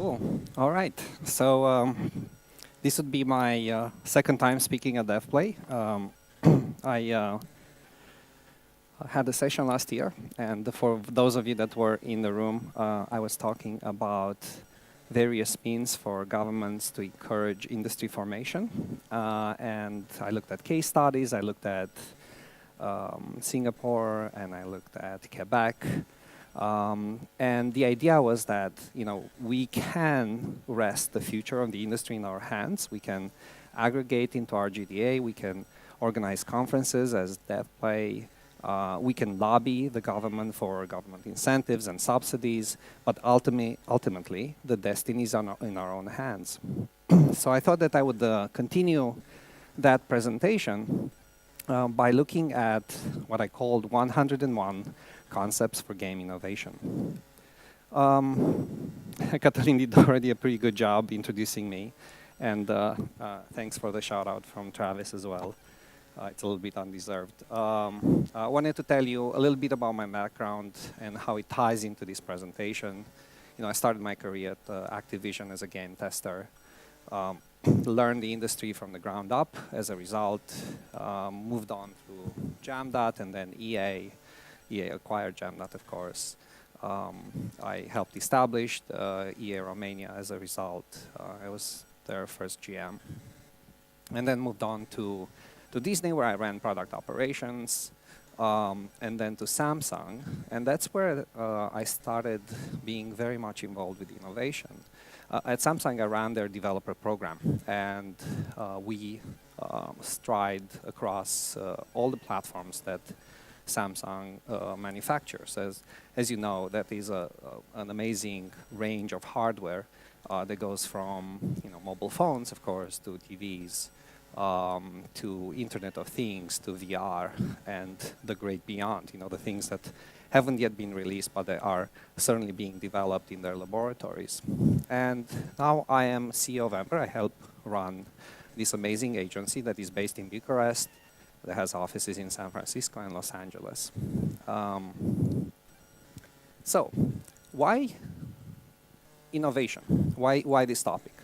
Cool. All right. So this would be my second time speaking at Dev.Play. I had a session last year, and for those of you that were in the room, I was talking about various means for governments to encourage industry formation. And I looked at case studies, I looked at Singapore, and I looked at Quebec. And the idea was that, we can rest the future of the industry in our hands. We can aggregate into our GDA. We can organize conferences as Dev.Play. We can lobby the government for government incentives and subsidies. But ultimately, the destiny is in our own hands. So I thought that I would continue that presentation by looking at what I called 101 concepts for game innovation. Katalin did already a pretty good job introducing me, and thanks for the shout out from Travis as well. It's a little bit undeserved. I wanted to tell you a little bit about my background and how it ties into this presentation. I started my career at Activision as a game tester. Learned the industry from the ground up. As a result, moved on to Jamdat and then EA. EA acquired Jamdat, of course. I helped establish EA Romania as a result. I was their first GM. And then moved on to Disney, where I ran product operations, and then to Samsung. And that's where I started being very much involved with innovation. At Samsung, I ran their developer program, and we stride across all the platforms that Samsung manufactures. As you know, that is an amazing range of hardware that goes from mobile phones, of course, to TVs, to Internet of Things, to VR, and the great beyond. The things that haven't yet been released, but they are certainly being developed in their laboratories. And now I am CEO of Ember. I help run this amazing agency that is based in Bucharest, that has offices in San Francisco and Los Angeles. So, why innovation? Why this topic?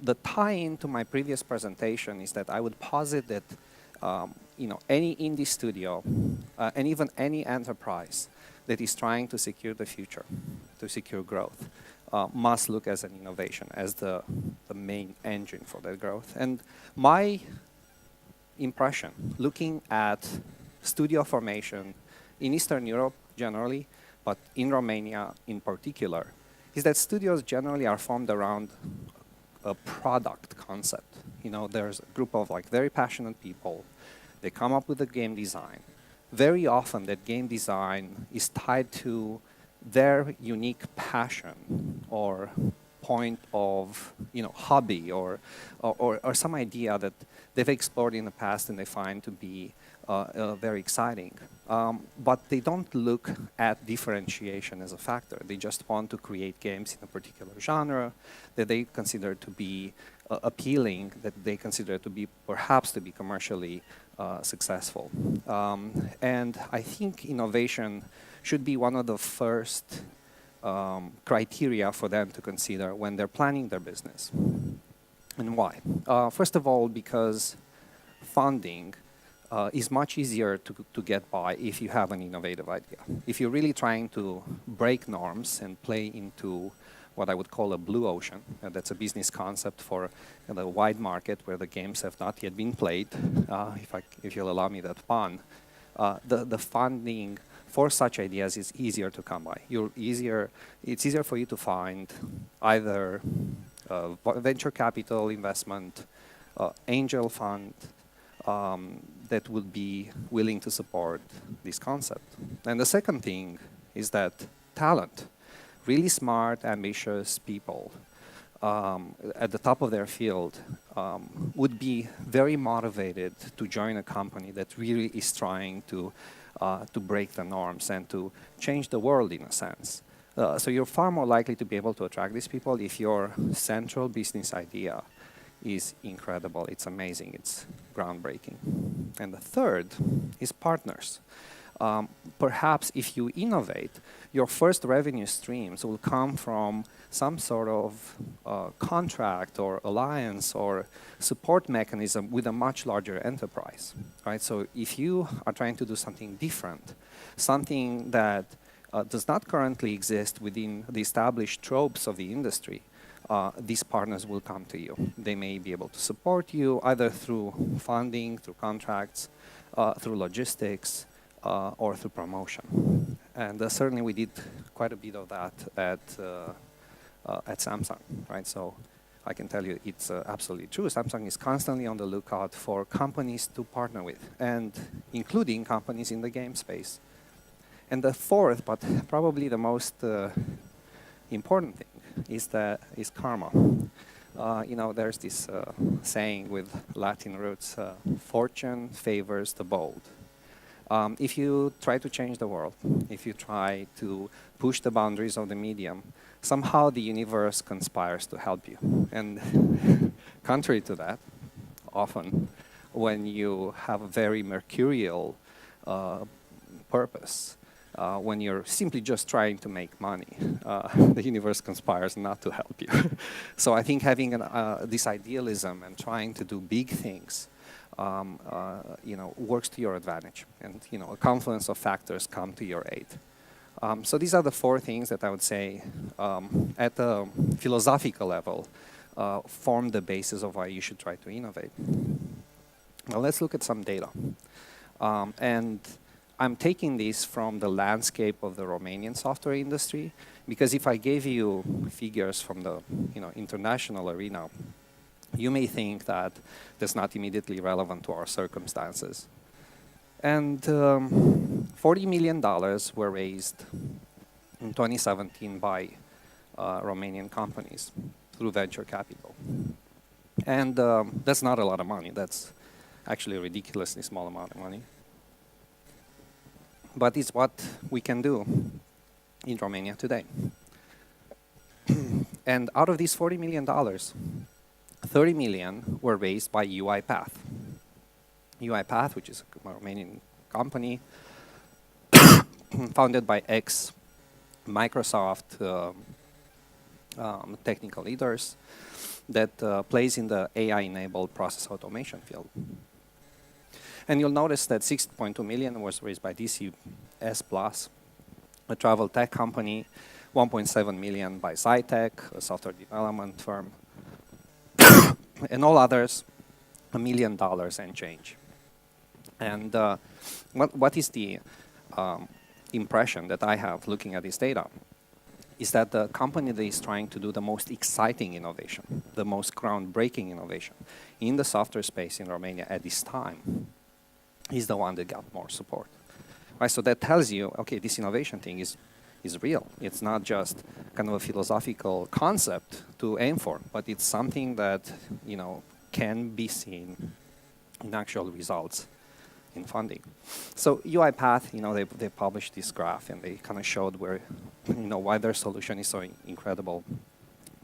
The tie-in to my previous presentation is that I would posit that any indie studio and even any enterprise that is trying to secure the future, to secure growth, must look as an innovation, as the main engine for that growth. And my impression, looking at studio formation in Eastern Europe generally, but in Romania in particular, is that studios generally are formed around a product concept. There's a group of very passionate people. They come up with a game design. Very often that game design is tied to their unique passion or point of hobby or some idea that they've explored in the past and they find to be very exciting. But they don't look at differentiation as a factor. They just want to create games in a particular genre that they consider to be appealing, that they consider to be perhaps to be commercially successful. And I think innovation should be one of the first criteria for them to consider when they're planning their business. And why? First of all, because funding is much easier to get by if you have an innovative idea. If you're really trying to break norms and play into what I would call a blue ocean, that's a business concept for the wide market where the games have not yet been played, if you'll allow me that pun, the funding for such ideas is easier to come by. It's easier for you to find either venture capital investment, angel fund, that would be willing to support this concept. And the second thing is that talent, really smart, ambitious people at the top of their field would be very motivated to join a company that really is trying to break the norms and to change the world in a sense. So you're far more likely to be able to attract these people if your central business idea is incredible, it's amazing, it's groundbreaking. And the third is partners. Perhaps if you innovate, your first revenue streams will come from some sort of contract or alliance or support mechanism with a much larger enterprise, right? So if you are trying to do something different, something that does not currently exist within the established tropes of the industry, these partners will come to you. They may be able to support you either through funding, through contracts, through logistics, or through promotion. And certainly we did quite a bit of that at Samsung, right? So I can tell you it's absolutely true. Samsung is constantly on the lookout for companies to partner with, and including companies in the game space. And the fourth, but probably the most important thing, is karma. You know, there's this saying with Latin roots, fortune favors the bold. If you try to change the world, if you try to push the boundaries of the medium, somehow the universe conspires to help you. And contrary to that, often when you have a very mercurial purpose, when you're simply just trying to make money, the universe conspires not to help you. So I think having this idealism and trying to do big things, you know, works to your advantage, and you know, a confluence of factors come to your aid. So these are the four things that I would say, at a philosophical level, form the basis of why you should try to innovate. Now let's look at some data, and I'm taking this from the landscape of the Romanian software industry, because if I gave you figures from the international arena, you may think that that's not immediately relevant to our circumstances. And $40 million were raised in 2017 by Romanian companies through venture capital. And that's not a lot of money. That's actually a ridiculously small amount of money. But it's what we can do in Romania today. And out of these $40 million, 30 million were raised by Uipath. Uipath, which is a Romanian company, founded by ex-Microsoft technical leaders, that plays in the AI-enabled process automation field. And you'll notice that 6.2 million was raised by DCS Plus, a travel tech company, 1.7 million by Zytec, a software development firm, and all others, $1 million and change. And what is the impression that I have looking at this data is that the company that is trying to do the most exciting innovation, the most groundbreaking innovation in the software space in Romania at this time is the one that got more support. Right, so that tells you, okay, this innovation thing is real. It's not just kind of a philosophical concept to aim for, but it's something that, you know, can be seen in actual results in funding. So Uipath, you know, they published this graph and they kind of showed where, you know, why their solution is so incredible.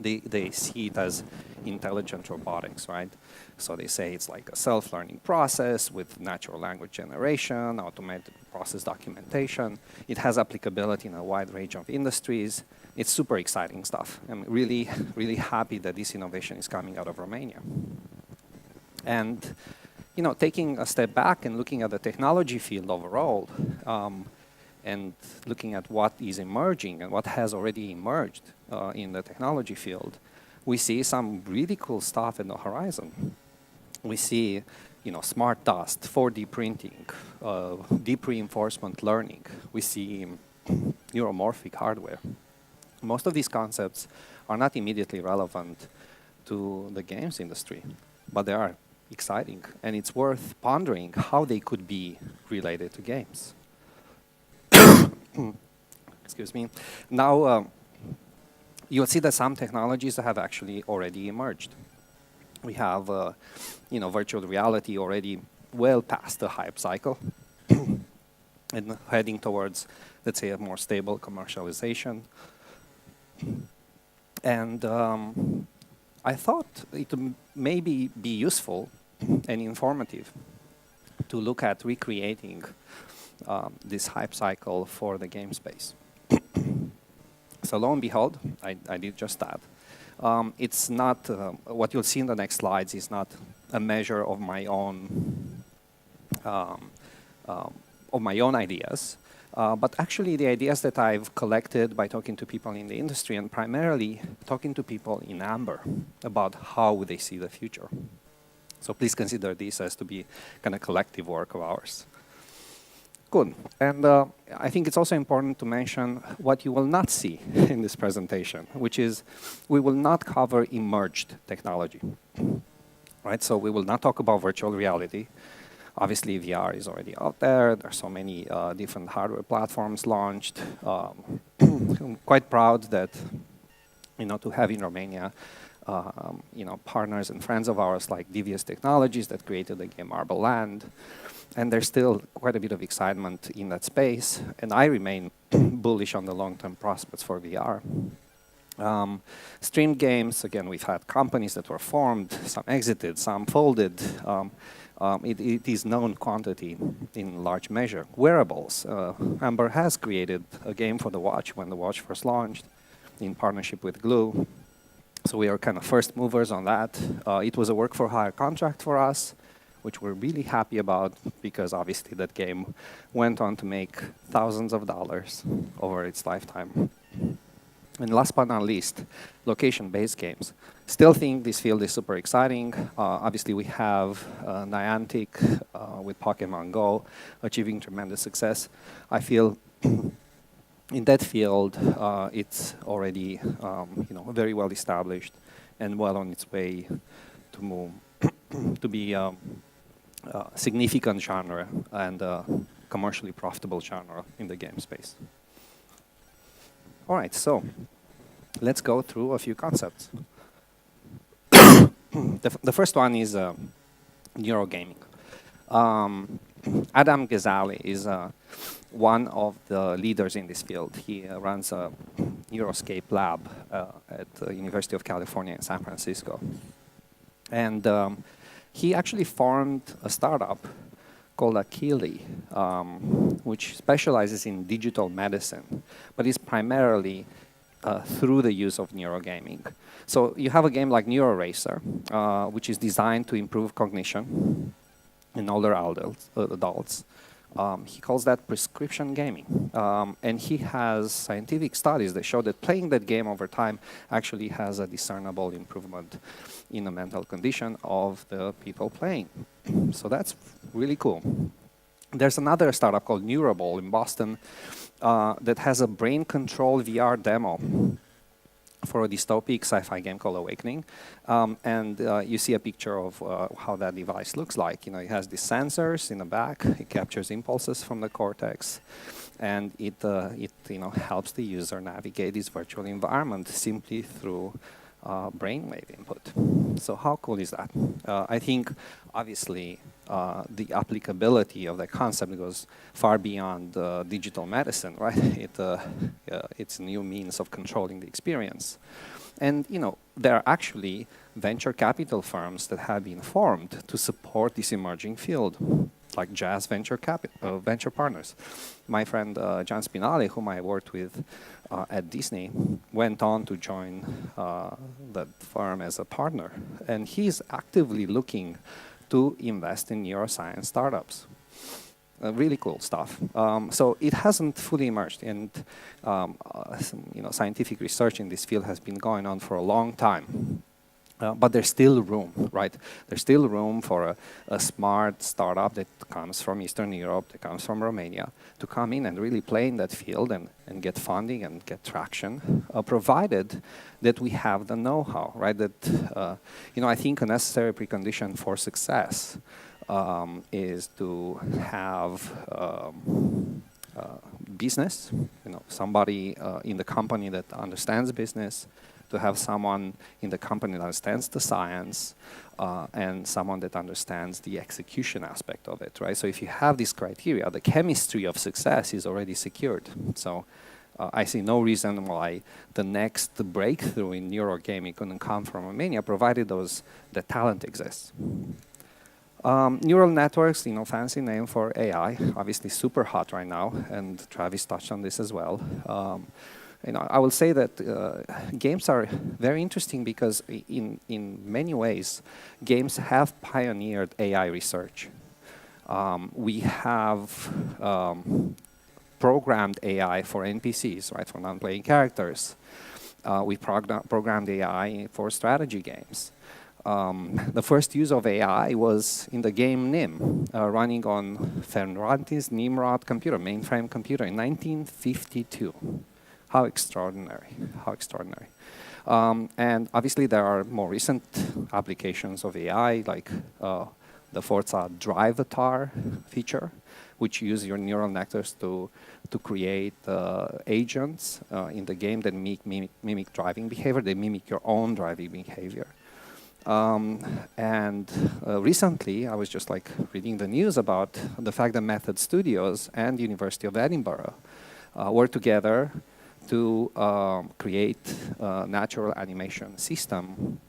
They see it as intelligent robotics, right? So they say it's like a self-learning process with natural language generation, automated process documentation. It has applicability in a wide range of industries. It's super exciting stuff. I'm really, really happy that this innovation is coming out of Romania. And, you know, taking a step back and looking at the technology field overall, and looking at what is emerging and what has already emerged in the technology field, we see some really cool stuff in the horizon. We see, you know, smart dust, 4D printing, deep reinforcement learning. We see neuromorphic hardware. Most of these concepts are not immediately relevant to the games industry, but they are exciting, and it's worth pondering how they could be related to games. Excuse me. Now, you'll see that some technologies have actually already emerged. We have, you know, virtual reality already well past the hype cycle and heading towards, let's say, a more stable commercialization. And I thought it would maybe be useful and informative to look at recreating this hype cycle for the game space. So lo and behold, I did just that. It's not, what you'll see in the next slides is not a measure of my own ideas, but actually the ideas that I've collected by talking to people in the industry and primarily talking to people in Amber about how they see the future. So please consider this as to be kind of collective work of ours. Good. And I think it's also important to mention what you will not see in this presentation, which is we will not cover emerged technology. Right? So we will not talk about virtual reality. Obviously, VR is already out there. There are so many different hardware platforms launched. I'm quite proud that, to have in Romania, partners and friends of ours like Devious Technologies that created the game Marble Land. And there's still quite a bit of excitement in that space. And I remain bullish on the long-term prospects for VR. Streamed games, again, we've had companies that were formed, some exited, some folded. It is known quantity in large measure. Wearables. Amber has created a game for the watch when the watch first launched in partnership with Glue. So we are kind of first movers on that. It was a work-for-hire contract for us, which we're really happy about because obviously that game went on to make thousands of dollars over its lifetime. And last but not least, location-based games. Still think this field is super exciting. Obviously, we have Niantic with Pokemon Go achieving tremendous success. I feel in that field, it's already very well established and well on its way to move to be a significant genre and a commercially profitable genre in the game space. All right, so let's go through a few concepts. The first one is neurogaming. Adam Ghazali is one of the leaders in this field. He runs a Neuroscape lab at the University of California in San Francisco. And he actually formed a startup called Akili, which specializes in digital medicine, but is primarily through the use of neurogaming. So you have a game like NeuroRacer, which is designed to improve cognition in older adults. He calls that prescription gaming. And he has scientific studies that show that playing that game over time actually has a discernible improvement in the mental condition of the people playing. So that's really cool. There's another startup called Neuroball in Boston that has a brain control VR demo for a dystopic sci-fi game called Awakening. And you see a picture of how that device looks like. It has these sensors in the back. It captures impulses from the cortex. And it helps the user navigate this virtual environment simply through brainwave input. So how cool is that? I think, obviously, the applicability of that concept goes far beyond digital medicine, right? It's a new means of controlling the experience. And, there are actually venture capital firms that have been formed to support this emerging field, like Jazz Venture Partners. My friend John Spinali, whom I worked with at Disney, went on to join that firm as a partner. And he's actively looking to invest in neuroscience startups. Really cool stuff. So it hasn't fully emerged, and scientific research in this field has been going on for a long time. But there's still room, right? There's still room for a smart startup that comes from Eastern Europe, that comes from Romania, to come in and really play in that field and get funding and get traction, provided that we have the know-how, right? That, I think a necessary precondition for success is to have business, somebody in the company that understands business, to have someone in the company that understands the science, and someone that understands the execution aspect of it, right? So if you have these criteria, the chemistry of success is already secured. So I see no reason why the next breakthrough in neurogaming couldn't come from Romania, provided the talent exists. Neural networks, fancy name for AI, obviously super hot right now, and Travis touched on this as well. I will say that games are very interesting because in many ways, games have pioneered AI research. We have programmed AI for NPCs, right, for non-playing characters. We programmed AI for strategy games. The first use of AI was in the game NIM, running on Ferranti's Nimrod computer, mainframe computer in 1952. How extraordinary, how extraordinary. And obviously there are more recent applications of AI, like the Forza Drive-Atar feature, which use your neural networks to create agents in the game that mimic driving behavior. They mimic your own driving behavior. Recently, I was just reading the news about the fact that Method Studios and University of Edinburgh were together to create a natural animation system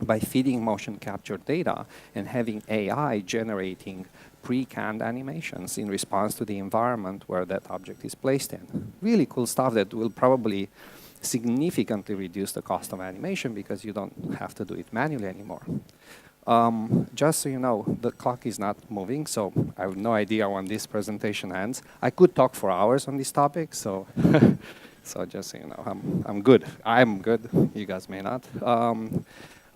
by feeding motion capture data and having AI generating pre-canned animations in response to the environment where that object is placed in. Really cool stuff that will probably significantly reduce the cost of animation because you don't have to do it manually anymore. Just so you know, the clock is not moving, so I have no idea when this presentation ends. I could talk for hours on this topic, so so just so you know, I'm good. I'm good. You guys may not.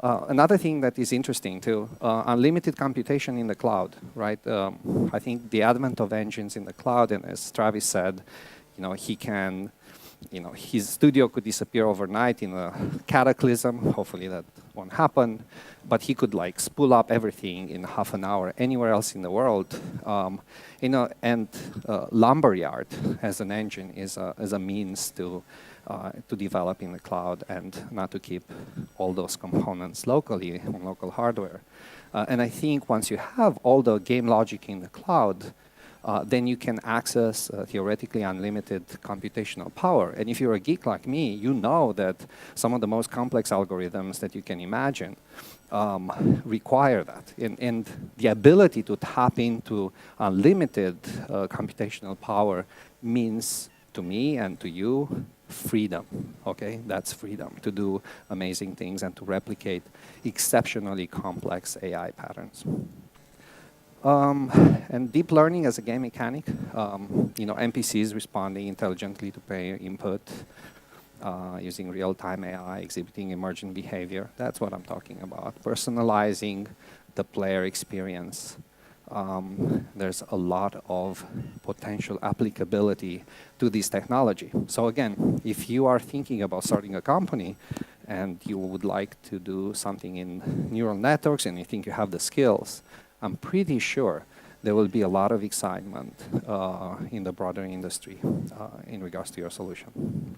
Another thing that is interesting too, unlimited computation in the cloud, right? I think the advent of engines in the cloud, and as Travis said, he can, his studio could disappear overnight in a cataclysm. Hopefully that won't happen, but he could spool up everything in half an hour anywhere else in the world. And Lumberyard as an engine is a means to develop in the cloud and not to keep all those components locally on local hardware. And I think once you have all the game logic in the cloud, then you can access theoretically unlimited computational power. And if you're a geek like me, you know that some of the most complex algorithms that you can imagine require that. And the ability to tap into unlimited computational power means to me and to you freedom, okay? That's freedom to do amazing things and to replicate exceptionally complex AI patterns. And deep learning as a game mechanic, NPCs responding intelligently to player input, using real-time AI, exhibiting emergent behavior. That's what I'm talking about. Personalizing the player experience. There's a lot of potential applicability to this technology. So again, if you are thinking about starting a company and you would like to do something in neural networks and you think you have the skills, I'm pretty sure there will be a lot of excitement in the broader industry in regards to your solution.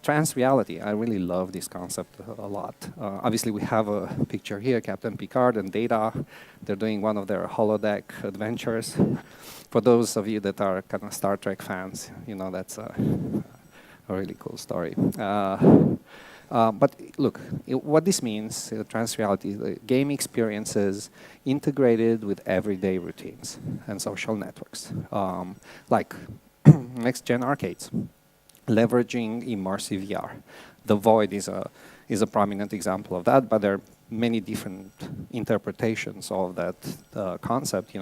Trance Reality, I really love this concept a lot. Obviously, we have a picture here, Captain Picard and Data. They're doing one of their holodeck adventures. For those of you that are kind of Star Trek fans, that's a really cool story. But look, what this means, Trance Reality, the game experiences integrated with everyday routines and social networks, like next-gen arcades, leveraging immersive VR. The Void is a prominent example of that, but there are many different interpretations of that concept.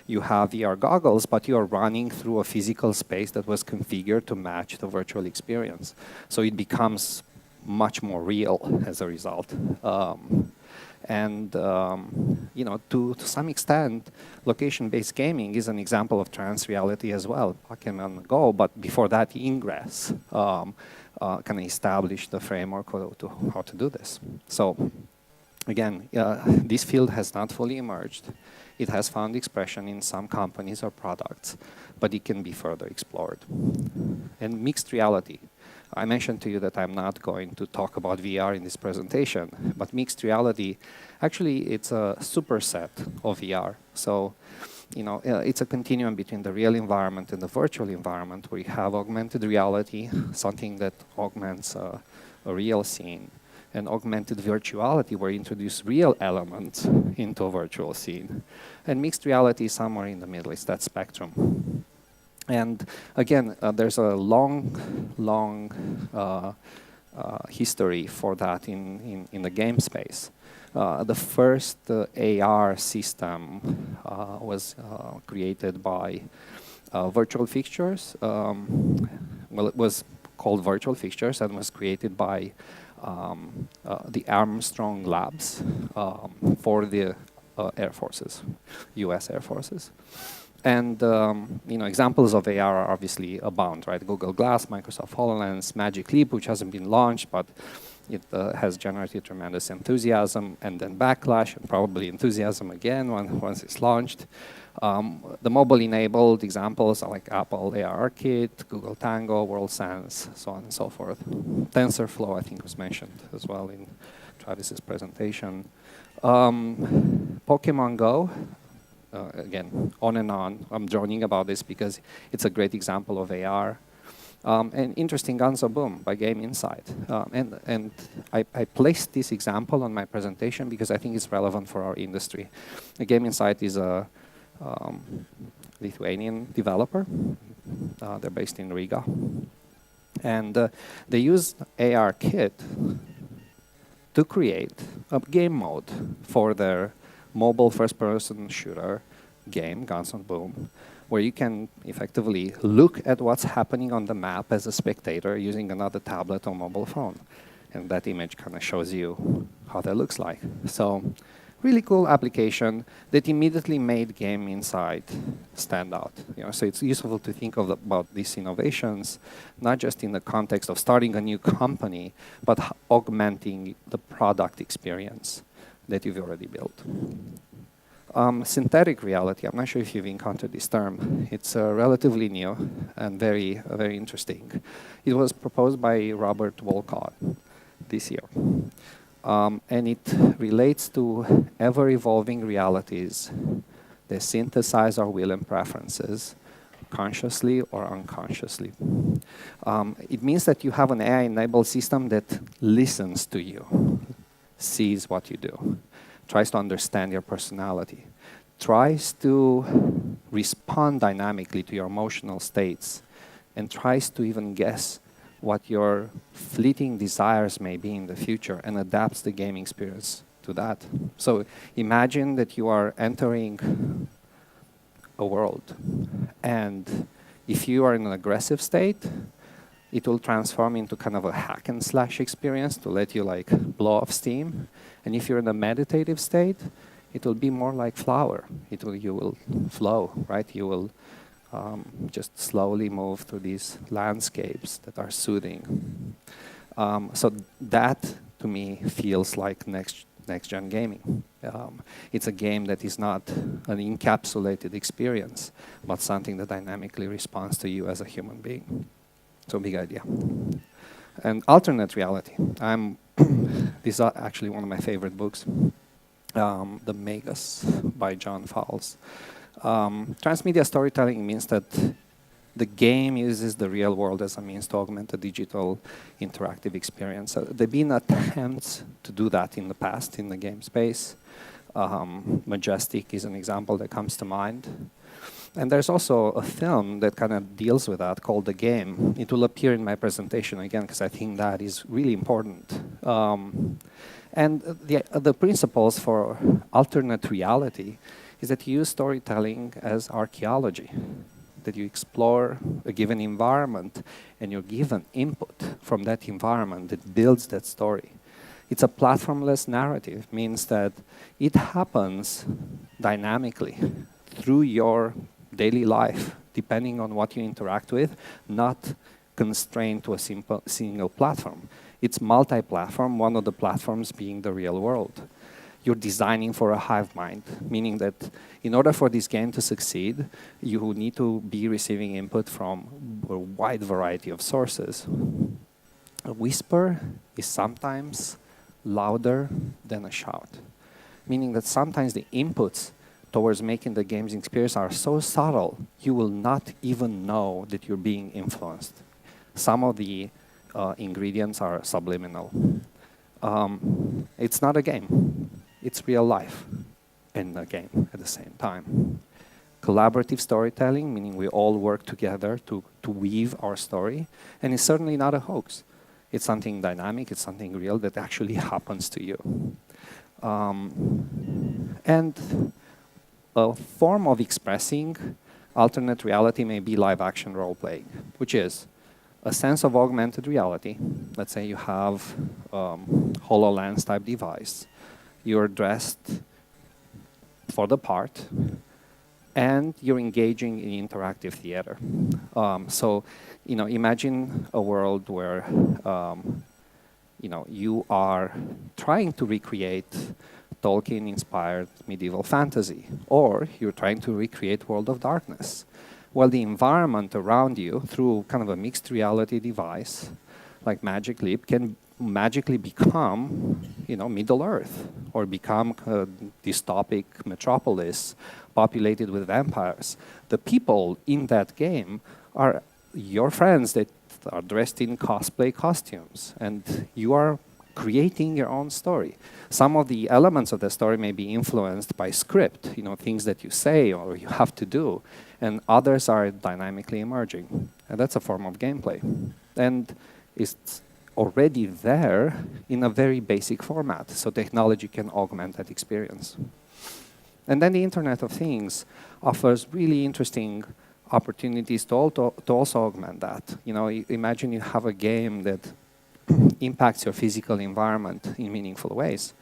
You have VR goggles, but you are running through a physical space that was configured to match the virtual experience. So it becomes much more real as a result. To some extent, location-based gaming is an example of Trance Reality as well. Pokemon Go, but before that, Ingress can establish the framework to how to do this. So again, this field has not fully emerged. It has found expression in some companies or products, but it can be further explored. And mixed reality. I mentioned to you that I'm not going to talk about VR in this presentation, but mixed reality, actually, it's a superset of VR. So, it's a continuum between the real environment and the virtual environment where you have augmented reality, something that augments a real scene. and augmented virtuality, where you introduce real elements into a virtual scene. And mixed reality is somewhere in the middle, it's that spectrum. And again, there's a long history for that in the game space. The first AR system was created by virtual fixtures. Well, it was called virtual fixtures and was created by the Armstrong Labs for the Air Forces, U.S. Air Forces. And examples of AR are obviously abound, right? Google Glass, Microsoft HoloLens, Magic Leap, which hasn't been launched, but it has generated tremendous enthusiasm and then backlash and probably enthusiasm again once it's launched. The mobile-enabled examples are like Apple ARKit, Google Tango, WorldSense, so on and so forth. TensorFlow, I think, was mentioned as well in Travis's presentation. Pokemon Go. Again, on and on. I'm droning about this because it's a great example of AR. And interesting Guns of Boom by Game Insight. And I placed this example on my presentation because I think it's relevant for our industry. Game Insight is a Lithuanian developer. They're based in Riga. And they use ARKit to create a game mode for their mobile first-person shooter game, Guns of Boom, where you can effectively look at what's happening on the map as a spectator using another tablet or mobile phone. And that image kind of shows you how that looks like. So really cool application that immediately made Game Insight stand out. So it's useful to think about these innovations, not just in the context of starting a new company, but augmenting the product experience that you've already built. Synthetic reality, I'm not sure if you've encountered this term. It's relatively new and very interesting. It was proposed by Robert Wolcott this year. And it relates to ever-evolving realities that synthesize our will and preferences, consciously or unconsciously. It means that you have an AI-enabled system that listens to you, sees what you do, tries to understand your personality, tries to respond dynamically to your emotional states, and tries to even guess what your fleeting desires may be in the future and adapts the gaming experience to that. So imagine that you are entering a world, and if you are in an aggressive state, it will transform into kind of a hack and slash experience to let you like blow off steam. And if you're in a meditative state, it will be more like flower. You will flow, right? You will just slowly move through these landscapes that are soothing. So that, to me, feels like next-gen gaming. It's a game that is not an encapsulated experience, but something that dynamically responds to you as a human being. So big idea. And alternate reality. These are actually one of my favorite books, The Magus by John Fowles. Transmedia storytelling means that the game uses the real world as a means to augment a digital interactive experience. So there have been attempts to do that in the past in the game space. Majestic is an example that comes to mind. And there's also a film that kind of deals with that called The Game. It will appear in my presentation again because I think that is really important. And the principles for alternate reality is that you use storytelling as archaeology, that you explore a given environment and you're given input from that environment that builds that story. It's a platformless narrative, means that it happens dynamically through your daily life, depending on what you interact with, not constrained to a single platform. It's multi-platform, one of the platforms being the real world. You're designing for a hive mind, meaning that in order for this game to succeed, you need to be receiving input from a wide variety of sources. A whisper is sometimes louder than a shout, meaning that sometimes the inputs towards making the game's experience are so subtle, you will not even know that you're being influenced. Some of the ingredients are subliminal. It's not a game. It's real life in a game at the same time. Collaborative storytelling, meaning we all work together to weave our story, and it's certainly not a hoax. It's something dynamic, it's something real that actually happens to you. And a form of expressing alternate reality may be live action role playing, which is a sense of augmented reality. Let's say you have HoloLens type device. You're dressed for the part, and you're engaging in interactive theater. So, imagine a world where, you are trying to recreate Tolkien-inspired medieval fantasy, or you're trying to recreate World of Darkness. Well, the environment around you, through kind of a mixed reality device, like Magic Leap, can magically become, Middle Earth, or become a dystopic metropolis populated with vampires. The people in that game are your friends that are dressed in cosplay costumes, and you are creating your own story. Some of the elements of the story may be influenced by script, things that you say or you have to do, and others are dynamically emerging. And that's a form of gameplay. And it's already there in a very basic format, so technology can augment that experience. And then the Internet of Things offers really interesting opportunities to also augment that. Imagine you have a game that impacts your physical environment in meaningful ways.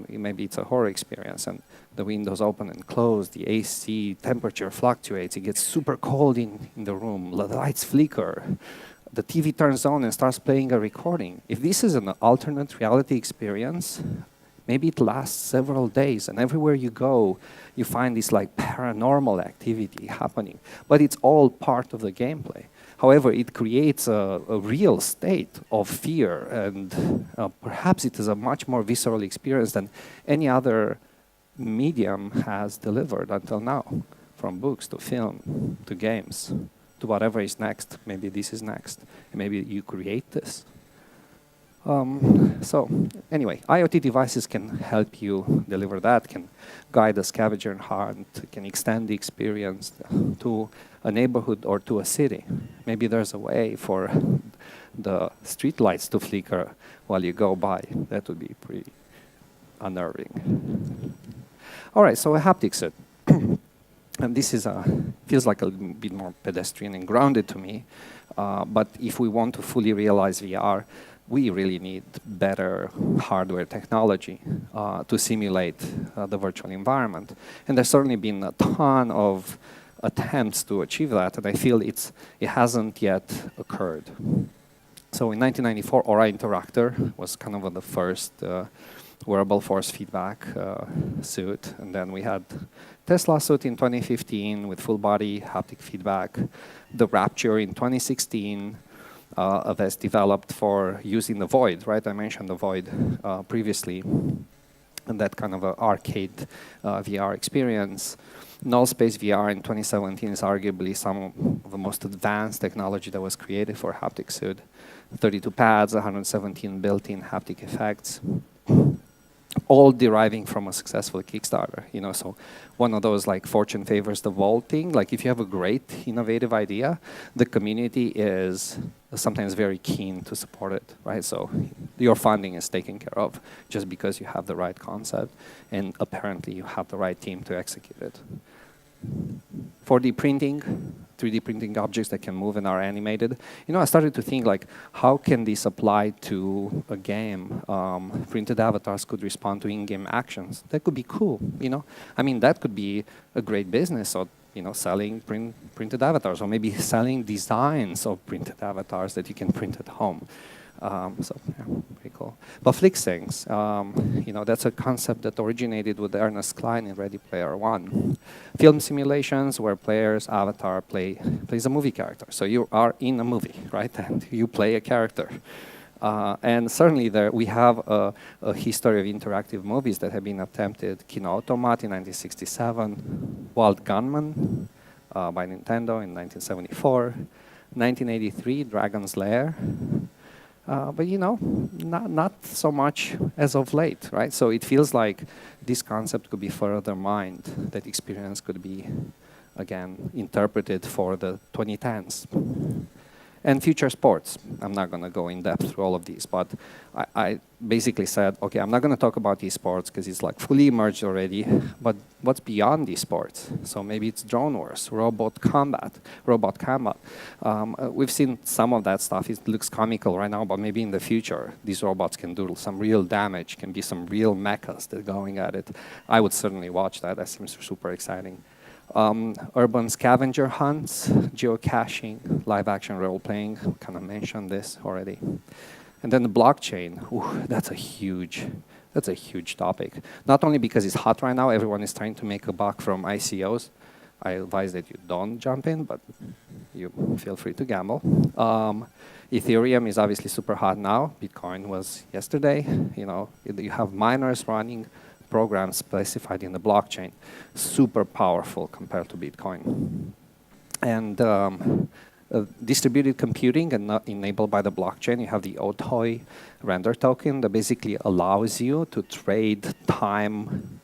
Maybe it's a horror experience and the windows open and close, the AC temperature fluctuates, it gets super cold in the room, the lights flicker, the TV turns on and starts playing a recording. If this is an alternate reality experience, maybe it lasts several days, and everywhere you go, you find this like paranormal activity happening. But it's all part of the gameplay. However, it creates a real state of fear, and perhaps it is a much more visceral experience than any other medium has delivered until now, from books to film to games to whatever is next. Maybe this is next. Maybe you create this. So anyway, IoT devices can help you deliver that, can guide a scavenger hunt, can extend the experience to a neighborhood or to a city. Maybe there's a way for the street lights to flicker while you go by. That would be pretty unnerving. All right, so a haptic set. And this is feels like a bit more pedestrian and grounded to me. But if we want to fully realize VR, we really need better hardware technology to simulate the virtual environment. And there's certainly been a ton of attempts to achieve that, and I feel it hasn't yet occurred. So in 1994, Aura Interactor was kind of the first wearable force feedback suit, and then we had Tesla suit in 2015 with full body haptic feedback, the Rapture in 2016, that's developed for using the Void, right? I mentioned the Void previously, and that kind of arcade VR experience. Null-Space Vr in 2017 is arguably some of the most advanced technology that was created for haptic suit. 32 pads, 117 built-in haptic effects, all deriving from a successful Kickstarter. So one of those like fortune favors the bold thing. Like if you have a great innovative idea, the community is sometimes very keen to support it, right? So your funding is taken care of just because you have the right concept and apparently you have the right team to execute it. 4D printing, 3D printing objects that can move and are animated. I started to think like, how can this apply to a game? Printed avatars could respond to in-game actions. That could be cool, I mean, that could be a great business, or selling printed avatars, or maybe selling designs of printed avatars that you can print at home. So yeah, pretty cool. But FlixSyncs, that's a concept that originated with Ernest Cline in Ready Player One. Film simulations where player's avatar plays a movie character. So you are in a movie, right? And you play a character. And certainly we have a history of interactive movies that have been attempted. Kino Automat in 1967, Wild Gunman by Nintendo in 1974, 1983, Dragon's Lair, But you know, not so much as of late, right? So it feels like this concept could be further mined, that experience could be, again, interpreted for the 2010s. And future sports. I'm not going to go in depth through all of these, but I basically said, okay, I'm not going to talk about esports because it's like fully emerged already, but what's beyond esports? So maybe it's drone wars, robot combat. We've seen some of that stuff. It looks comical right now, but maybe in the future, these robots can do some real damage, can be some real mechas that are going at it. I would certainly watch that. That seems super exciting. Urban scavenger hunts, geocaching, live-action role-playing. Kind of mentioned this already. And then the blockchain. Ooh, that's a huge topic. Not only because it's hot right now, everyone is trying to make a buck from ICOs. I advise that you don't jump in, but you feel free to gamble. Ethereum is obviously super hot now. Bitcoin was yesterday. You know, you have miners running programs specified in the blockchain, super powerful compared to Bitcoin. And distributed computing and enabled by the blockchain, you have the OTOI render token that basically allows you to trade time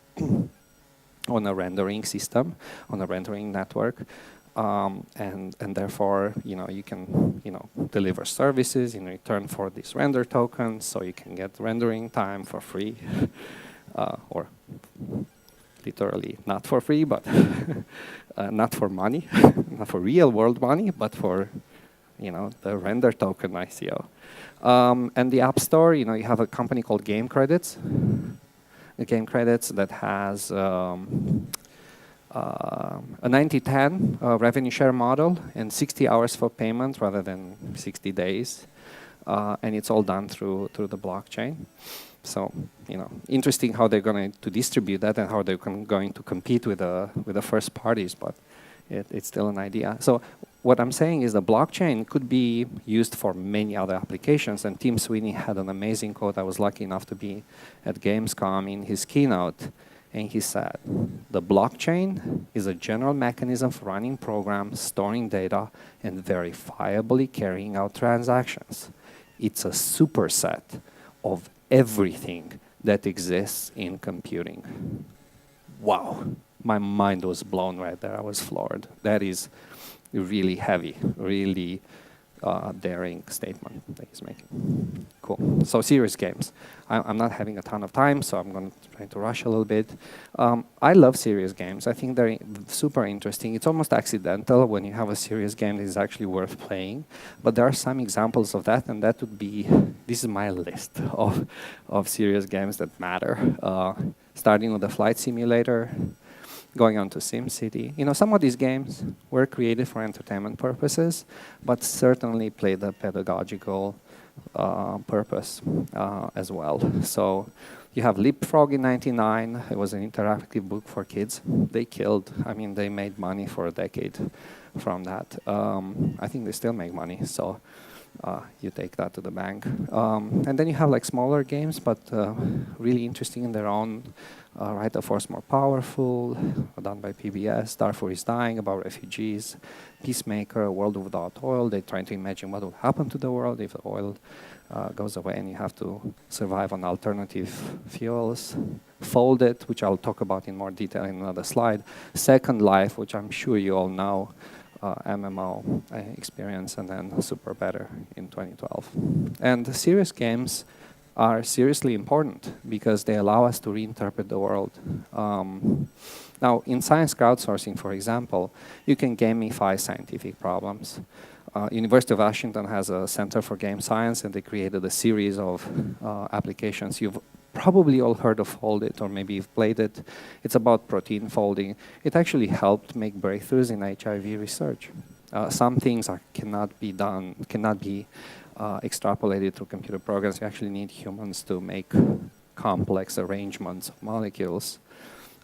on a rendering system, on a rendering network. And therefore, you know, you can, you know, deliver services in return for these render tokens, so you can get rendering time for free. Or literally not for free, but not for money, not for real world money, but for, you know, the render token ICO. And the App Store, you know, you have a company called Game Credits. The Game Credits that has a 90/10 revenue share model and 60 hours for payment rather than 60 days. And it's all done through the blockchain. So, you know, interesting how they're going to distribute that and how they're going to compete with the first parties, but it's still an idea. So what I'm saying is the blockchain could be used for many other applications, and Tim Sweeney had an amazing quote. I was lucky enough to be at Gamescom in his keynote, and he said, the blockchain is a general mechanism for running programs, storing data, and verifiably carrying out transactions. It's a superset of everything that exists in computing. Wow, my mind was blown right there. I was floored. That is really heavy, really daring statement that he's making. Cool. So serious games. I'm not having a ton of time, so I'm going to try to rush a little bit. I love serious games. I think they're super interesting. It's almost accidental when you have a serious game that is actually worth playing. But there are some examples of that, and that would be, this is my list of serious games that matter. Starting with the flight simulator, going on to SimCity. You know, some of these games were created for entertainment purposes, but certainly played a pedagogical purpose as well. So you have Leapfrog in '99. It was an interactive book for kids. They killed, I mean, they made money for a decade from that. I think they still make money, so you take that to the bank. And then you have like smaller games, but really interesting in their own right. The Force More Powerful, done by PBS. Darfur is Dying, about refugees. Peacemaker, A World Without Oil. They're trying to imagine what would happen to the world if the oil goes away and you have to survive on alternative fuels. Folded, which I'll talk about in more detail in another slide. Second Life, which I'm sure you all know, MMO experience, and then Super Better in 2012. And the serious games are seriously important because they allow us to reinterpret the world. Now, in science crowdsourcing, for example, you can gamify scientific problems. University of Washington has a Center for Game Science, and they created a series of applications. You've probably all heard of Foldit, or maybe you've played it. It's about protein folding. It actually helped make breakthroughs in HIV research. Some things cannot be extrapolated through computer programs. You actually need humans to make complex arrangements of molecules.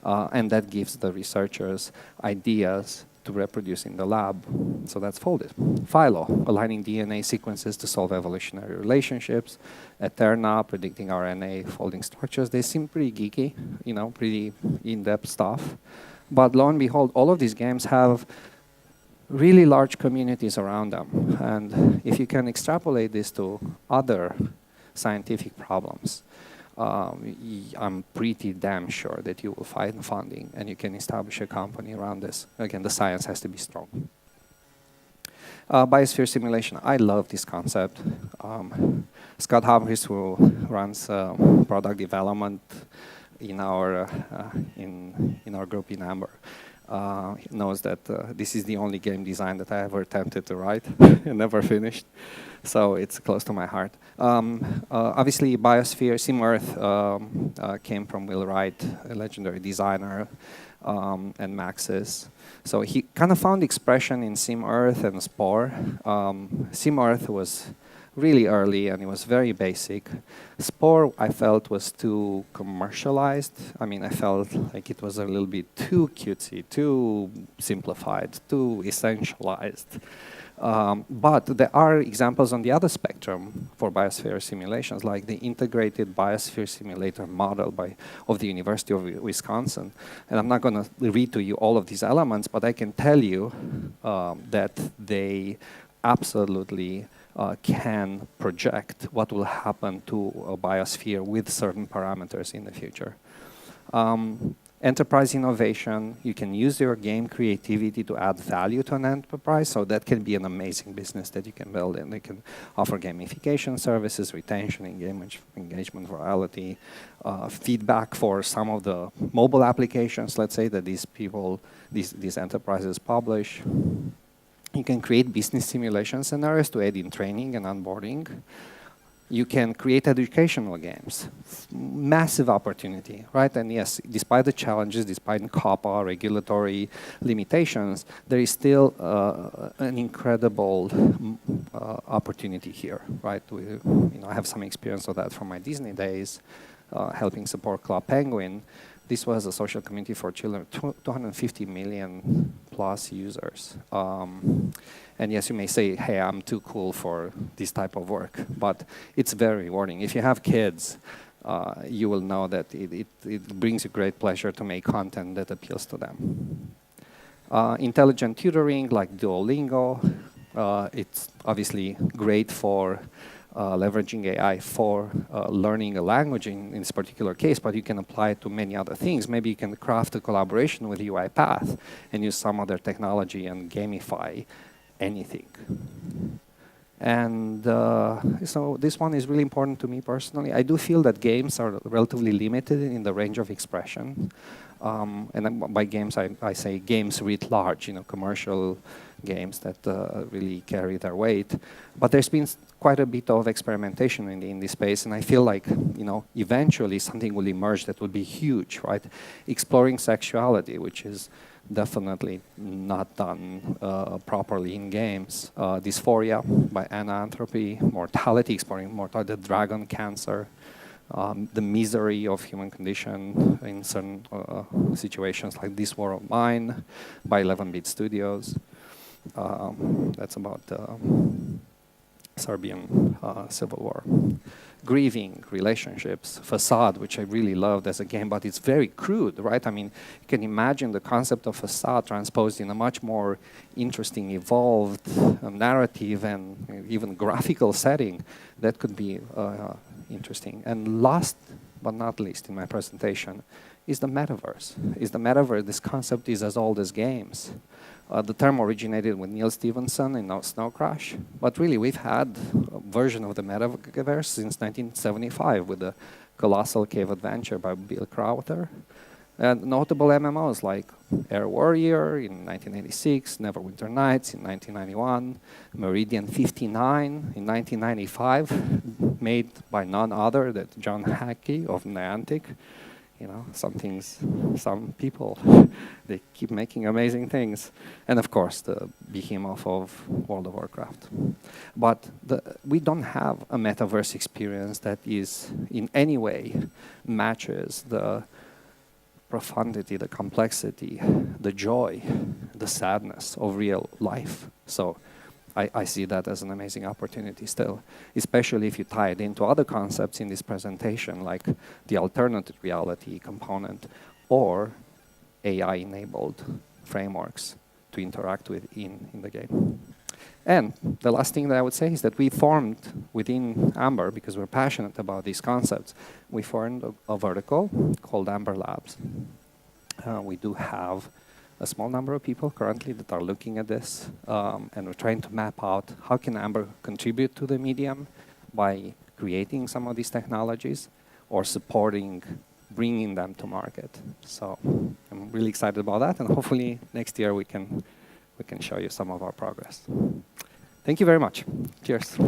And that gives the researchers ideas to reproduce in the lab. So that's Folded. Philo, aligning DNA sequences to solve evolutionary relationships. Eterna, predicting RNA folding structures. They seem pretty geeky, you know, pretty in-depth stuff. But lo and behold, all of these games have really large communities around them. And if you can extrapolate this to other scientific problems, I'm pretty damn sure that you will find funding and you can establish a company around this. Again, the science has to be strong. Biosphere Simulation, I love this concept. Scott Humphries, who runs product development in our group in Amber, knows that this is the only game design that I ever attempted to write and never finished. So it's close to my heart. Obviously, Biosphere SimEarth came from Will Wright, a legendary designer, and Maxis. So he kind of found expression in SimEarth and Spore. SimEarth was really early and it was very basic. Spore, I felt, was too commercialized. I mean, I felt like it was a little bit too cutesy, too simplified, too essentialized. But there are examples on the other spectrum for biosphere simulations, like the integrated biosphere simulator model of the University of Wisconsin. And I'm not going to read to you all of these elements, but I can tell you that they absolutely can project what will happen to a biosphere with certain parameters in the future. Enterprise innovation, you can use your game creativity to add value to an enterprise, so that can be an amazing business that you can build, and they can offer gamification services, retention, engagement virality, feedback for some of the mobile applications, let's say, that these enterprises publish. You can create business simulation scenarios to aid in training and onboarding. You can create educational games. Massive opportunity, right? And yes, despite the challenges, despite COPPA, regulatory limitations, there is still an incredible opportunity here, right? I have some experience of that from my Disney days, helping support Club Penguin. This was a social community for children, 250 million plus users. And yes, you may say, hey, I'm too cool for this type of work, but it's very rewarding. If you have kids, you will know that it brings you great pleasure to make content that appeals to them. Intelligent tutoring like Duolingo, it's obviously great for leveraging AI for learning a language in this particular case, but you can apply it to many other things. Maybe you can craft a collaboration with Uipath and use some other technology and gamify anything. And so this one is really important to me personally. I do feel that games are relatively limited in the range of expression. And by games, I say games writ large, commercial games that really carry their weight. But there's been quite a bit of experimentation in this space, and I feel like, eventually something will emerge that will be huge, right? Exploring sexuality, which is definitely not done properly in games. Dysphoria by Ananthropy, mortality, exploring mortality, the dragon cancer, the misery of human condition in certain situations like This War of Mine by 11-Bit Studios. That's about Serbian civil war. Grieving, relationships, Facade, which I really loved as a game, but it's very crude, right? I mean, you can imagine the concept of Facade transposed in a much more interesting, evolved narrative and even graphical setting. That could be interesting. And last but not least in my presentation is the metaverse. This concept is as old as games. The term originated with Neil Stephenson in Snow Crash, but really we've had a version of the metaverse since 1975 with the Colossal Cave Adventure by Bill Crowther. And notable MMOs like Air Warrior in 1986, Neverwinter Nights in 1991, Meridian 59 in 1995, made by none other than John Hackey of Niantic. Some people, they keep making amazing things. And of course, the behemoth of World of Warcraft. But we don't have a metaverse experience that is in any way matches the profundity, the complexity, the joy, the sadness of real life. So I see that as an amazing opportunity still, especially if you tie it into other concepts in this presentation, like the alternative reality component or AI-enabled frameworks to interact with in the game. And the last thing that I would say is that we formed within Amber, because we're passionate about these concepts, we formed a vertical called Amber Labs. We do have a small number of people currently that are looking at this, and we're trying to map out how can Amber contribute to the medium by creating some of these technologies or supporting bringing them to market. So I'm really excited about that, and hopefully next year we can show you some of our progress. Thank you very much. Cheers.